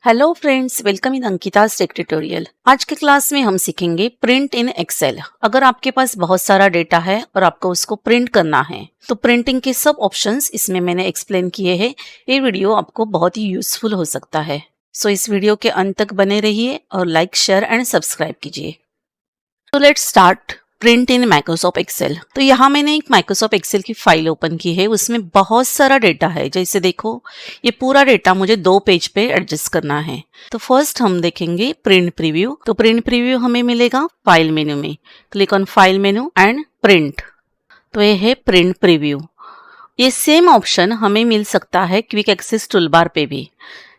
Hello friends, welcome in Ankita's tech tutorial. आज के class में हम सीखेंगे प्रिंट इन एक्सेल। अगर आपके पास बहुत सारा डेटा है और आपको उसको प्रिंट करना है तो प्रिंटिंग के सब ऑप्शंस इसमें मैंने एक्सप्लेन किए हैं। ये वीडियो आपको बहुत ही यूजफुल हो सकता है। सो इस वीडियो के अंत तक बने रहिए और लाइक, शेयर एंड सब्सक्राइब कीजिए। तो let's start print in Microsoft Excel. तो यहाँ मैंने एक माइक्रोसॉफ्ट एक्सेल की फाइल ओपन की है, उसमें बहुत सारा डेटा है। जैसे देखो, ये पूरा डेटा मुझे 2 पेज पे एडजस्ट करना है। तो फर्स्ट हम देखेंगे प्रिंट प्रीव्यू। तो प्रिंट प्रीव्यू हमें मिलेगा फाइल मेन्यू में। Click on file menu and print. तो ये है प्रिंट प्रीव्यू। ये सेम ऑप्शन हमें मिल सकता है क्विक एक्सेस टूलबार पे भी।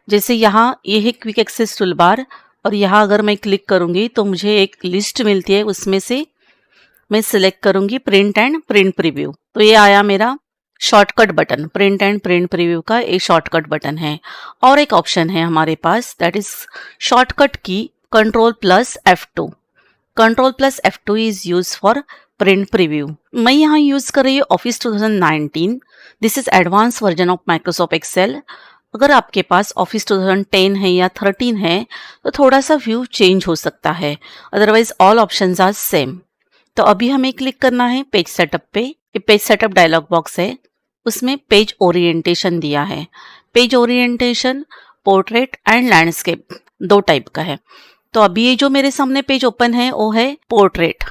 जैसे यहाँ ये है क्विक एक्सेस टूलबार, और यहाँ अगर मैं क्लिक करूंगी तो मुझे एक लिस्ट मिलती है, उसमें से मैं सिलेक्ट करूंगी प्रिंट एंड प्रिंट प्रीव्यू। तो ये आया मेरा shortcut button. Print and print preview का एक शॉर्टकट बटन है। और एक ऑप्शन है हमारे पास, दैट इज शॉर्टकट की Ctrl+F2। Ctrl+F2 is use for print preview. मैं यहाँ यूज कर रही हूँ office 2019। This is advance version of Microsoft Excel. अगर आपके पास ऑफिस 2010 है या 13 है तो थोड़ा सा व्यू चेंज हो सकता है, otherwise all options are same. तो अभी हमें क्लिक करना है पेज सेटअप पे। ये पेज सेटअप डायलॉग बॉक्स है, उसमें पेज ओरिएंटेशन दिया है। Page orientation portrait and landscape 2 type का है। तो अभी ये जो मेरे सामने पेज ओपन है वो है पोर्ट्रेट,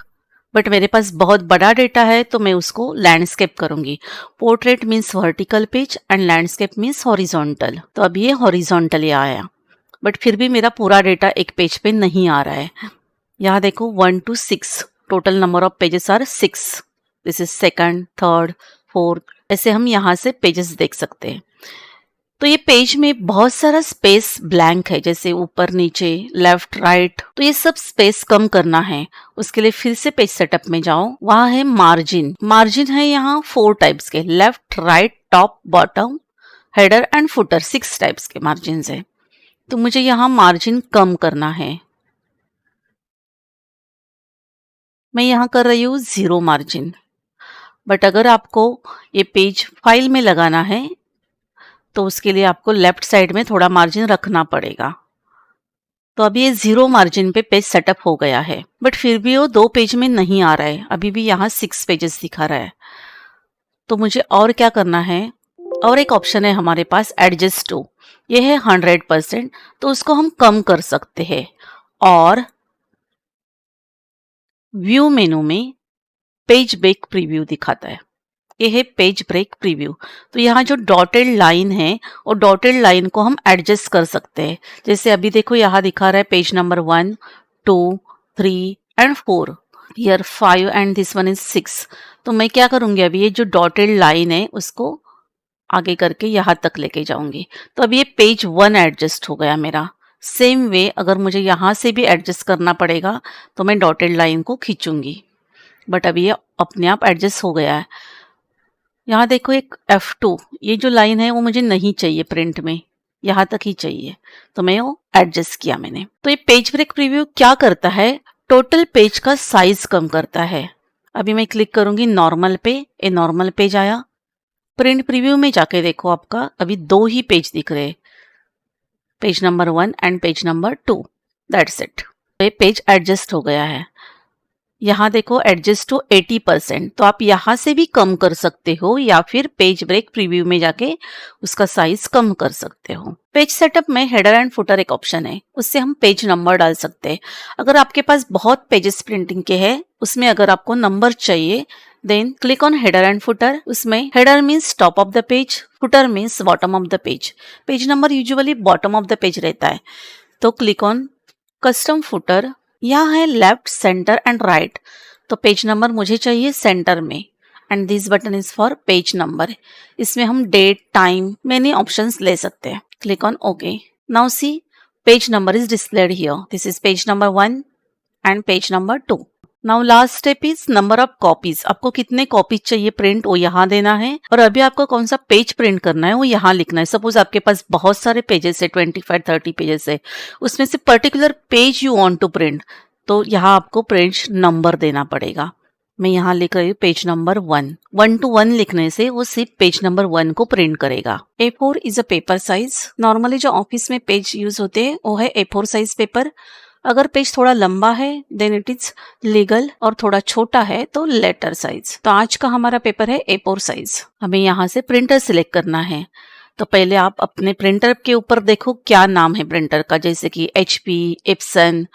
बट मेरे पास बहुत बड़ा डेटा है तो मैं उसको लैंडस्केप करूंगी। Portrait means vertical page and landscape means horizontal. तो अभी ये हॉरिजॉन्टली आया, बट फिर भी मेरा पूरा डेटा एक पेज पे नहीं आ रहा है। यहाँ देखो 1 to 6 total number of pages are 6। This is second, third, fourth, ऐसे हम यहाँ से पेजेस देख सकते हैं। तो ये पेज में बहुत सारा स्पेस ब्लैंक है, जैसे ऊपर नीचे लेफ्ट राइट। तो ये सब स्पेस कम करना है। उसके लिए फिर से पेज सेटअप में जाओ, वहां है मार्जिन। मार्जिन है यहाँ 4 टाइप्स के, left, right, top, bottom, header and footer, 6 types के मार्जिन है। तो मुझे यहाँ मार्जिन कम करना है। मैं यहाँ कर रही हूँ 0 मार्जिन। बट अगर आपको ये पेज फाइल में लगाना है तो उसके लिए आपको लेफ्ट साइड में थोड़ा मार्जिन रखना पड़ेगा। तो अभी ये 0 मार्जिन पे पेज सेटअप हो गया है, बट फिर भी वो 2 पेज में नहीं आ रहा है। अभी भी यहाँ 6 पेजेस दिखा रहा है। तो मुझे और क्या करना है, और एक ऑप्शन है हमारे पास एडजस्ट टू। ये है 100%, तो उसको हम कम कर सकते हैं। और व्यू मेनू में पेज ब्रेक प्रीव्यू दिखाता है। ये है पेज ब्रेक प्रीव्यू। तो यहाँ जो डॉटेड लाइन है और डॉटेड लाइन को हम एडजस्ट कर सकते हैं। जैसे अभी देखो यहाँ दिखा रहा है page number 1, 2, 3 and 4, here 5 and this one is 6। तो मैं क्या करूंगी, अभी ये जो डॉटेड लाइन है उसको आगे करके यहाँ तक लेके जाऊंगी। तो अभी ये पेज 1 एडजस्ट हो गया मेरा। सेम वे अगर मुझे यहाँ से भी एडजस्ट करना पड़ेगा तो मैं डॉटेड लाइन को खींचूंगी, बट अभी ये अपने आप एडजस्ट हो गया है। यहाँ देखो एक F2, ये जो लाइन है वो मुझे नहीं चाहिए प्रिंट में, यहाँ तक ही चाहिए, तो मैं वो एडजस्ट किया मैंने। तो ये पेज ब्रेक प्रीव्यू क्या करता है, टोटल पेज का साइज कम करता है। अभी मैं क्लिक करूंगी नॉर्मल पे, ये नॉर्मल पेज आया। प्रिंट प्रीव्यू में जाके देखो, आपका अभी 2 ही पेज दिख रहे, page number 1 and page number 2, that's it. ये पेज एडजस्ट हो गया है। यहाँ देखो एडजस्ट टू 80%, तो आप यहाँ से भी कम कर सकते हो या फिर पेज ब्रेक प्रीव्यू में जाके उसका साइज कम कर सकते हो। पेज सेटअप में हेडर एंड फुटर एक ऑप्शन है, उससे हम पेज नंबर डाल सकते हैं। अगर आपके पास बहुत पेजेस प्रिंटिंग के हैं, उसमें अगर आपको नंबर चाहिए, then click on header and footer. उसमें header means top of the page, footer means bottom of the page. Page number usually bottom of the page रहता है। तो क्लिक ऑन कस्टम फुटर। यहाँ है लेफ्ट, सेंटर एंड राइट। तो page number मुझे चाहिए centre में, and this button is for page number. इसमें हम डेट, टाइम, मेनी ऑप्शंस ले सकते हैं। Click on okay. Now see page number is displayed here. This is page number 1 and page number 2। Now last step is number of copies. आपको कितने copies चाहिए print, वो यहाँ देना है। और अभी आपको कौन सा पेज प्रिंट करना है वो यहाँ लिखना है। सपोज आपके पास बहुत सारे पेजेस है, 25-30 पेजेस है, उसमें से particular page you want to print, तो यहाँ आपको पेज नंबर देना पड़ेगा। मैं यहाँ लिख रही हूँ पेज नंबर 1 to 1 लिखने से वो सिर्फ पेज नंबर 1 को प्रिंट करेगा। A4 is a paper size. Normally जो ऑफिस में पेज यूज होते हैं वो है A4 साइज पेपर। अगर पेज थोड़ा लंबा है देन इट इज लीगल, और थोड़ा छोटा है तो लेटर साइज। तो आज का हमारा पेपर है A4 साइज। हमें यहाँ से प्रिंटर सिलेक्ट करना है। तो पहले आप अपने प्रिंटर के ऊपर देखो क्या नाम है प्रिंटर का, जैसे कि HP, एप्सन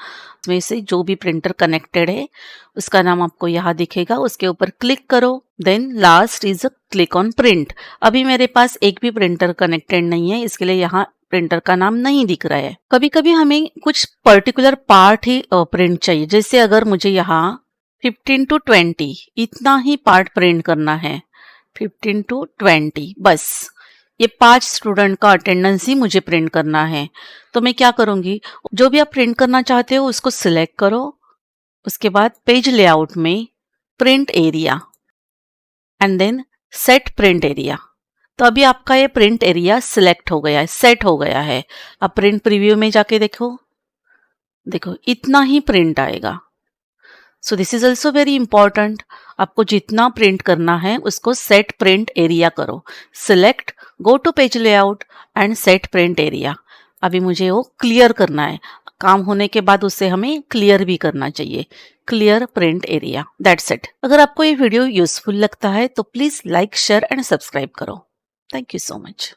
में से जो भी प्रिंटर कनेक्टेड है उसका नाम आपको यहाँ दिखेगा। उसके ऊपर क्लिक करो, then last is a click on print. अभी मेरे पास एक भी प्रिंटर कनेक्टेड नहीं है, इसके लिए यहाँ प्रिंटर का नाम नहीं दिख रहा है। कभी कभी हमें कुछ पर्टिकुलर पार्ट ही प्रिंट चाहिए, जैसे अगर मुझे यहाँ 15 to 20 इतना ही पार्ट प्रिंट करना है, 15 to 20 बस, ये 5 स्टूडेंट का अटेंडेंस ही मुझे प्रिंट करना है। तो मैं क्या करूंगी, जो भी आप प्रिंट करना चाहते हो उसको सिलेक्ट करो। उसके बाद पेज लेआउट में print area and then set print area. तो अभी आपका ये प्रिंट एरिया सिलेक्ट हो गया है, सेट हो गया है। अब प्रिंट प्रीव्यू में जाके देखो, देखो इतना ही प्रिंट आएगा। So this is also very important. आपको जितना प्रिंट करना है उसको सेट प्रिंट एरिया करो। Select, go to page layout and set print area. अभी मुझे वो क्लियर करना है, काम होने के बाद उसे हमें क्लियर भी करना चाहिए। Clear print area, that's it. अगर आपको ये वीडियो यूजफुल लगता है तो please like, share and subscribe करो। Thank you so much.